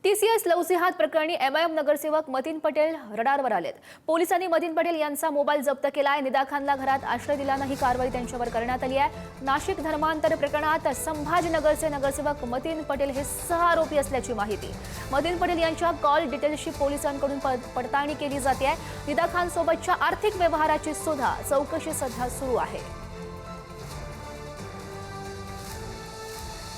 TCS लवजिहाद प्रकरणी MIM नगरसेवक मतीन पटेल रडारवर आलेत। पोलिसांनी मतीन पटेल यांचा मोबाईल जप्त केलाय। निदा खानला घरात आश्रय दिल्यानं ही कारवाई त्यांच्यावर करण्यात आली आहे। नाशिक धर्मांतर प्रकरणात संभाजीनगरचे नगरसेवक मतीन पटेल हे सहआरोपी असल्याची माहिती। मतीन पटेल यांच्या कॉल डिटेल्सची पोलिसांकडून पडताळणी केली जाते आहे। निदा खान सोबतच्या आर्थिक व्यवहाराची सुद्धा चौकशी सध्या सुरू आहे।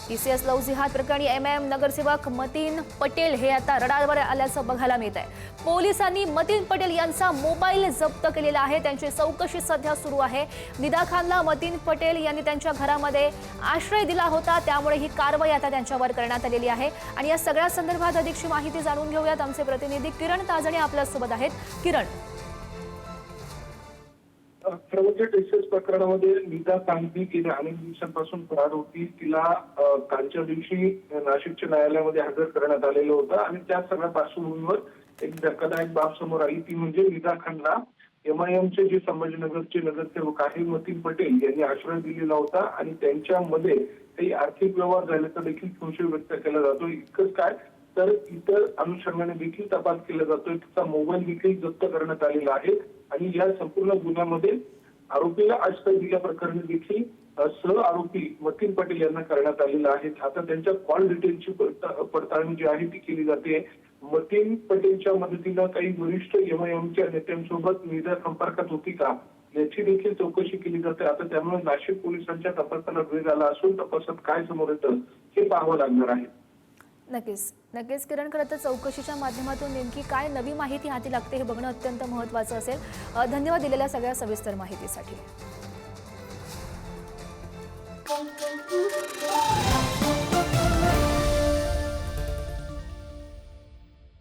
TCS लवजिहाद प्रकरणी MIM नगरसेवक मतीन पटेल हे आता रडारवर आल्याचं बघायला मिळत आहे। पोलिसांनी मतीन पटेल यांचा मोबाईल जप्त केलेला आहे। त्यांची चौकशी सध्या सुरू आहे। निदा खानला मतीन पटेल यांनी त्यांच्या घरामध्ये आश्रय दिला होता, त्यामुळे ही कारवाई आता त्यांच्यावर करण्यात आलेली आहे। आणि या सगळ्या संदर्भात अधिकची माहिती जाणून घेऊयात। आमचे प्रतिनिधी किरण ताजणे आपल्यासोबत आहेत। किरण, TCS प्रकरणामध्ये निदा खानबी गेल्या अनेक दिवसांपासून फरार होती। तिला कालच्या दिवशी नाशिकच्या न्यायालयामध्ये हजर करण्यात आलेलं होतं आणि त्या सगळ्या पार्श्वभूमीवर एक धक्कादायक बाब समोर आली, ती म्हणजे निदा खानला MIMचे जे संभाजीनगरचे नगरसेवक आहे मतीन पटेल यांनी आश्रय दिलेला होता आणि त्यांच्यामध्ये काही आर्थिक व्यवहार झाल्याचा देखील संशय व्यक्त केला जातो। इतकंच काय तर इतर अनुषंगाने देखील तपास केला जातोय। तिचा मोबाईल देखील जप्त करण्यात आलेला आहे आणि या संपूर्ण गुन्ह्यामध्ये आरोपीला आश्रय दिल्याप्रकरणी देखील सह आरोपी मतीन पटेल यांना करण्यात आलेला आहे। आता त्यांच्या कॉल डिटेलची पडताळणी जी आहे ती केली जाते। मतीन पटेलच्या मदतीनं काही वरिष्ठ MIMच्या नेत्यांसोबत निदा संपर्कात होती का याची देखील चौकशी केली जाते। आता त्यामुळे नाशिक पोलिसांच्या तपासाला वेग आला असून तपासात काय समोर येतं हे पाहावं लागणार आहे। नक्कीच किरण, खरं तर चौकशीच्या माध्यमातून नेमकी काय नवी माहिती हाती लागते हे बघणं अत्यंत महत्त्वाचं असेल। धन्यवाद दिलेल्या सगळ्या सविस्तर माहितीसाठी।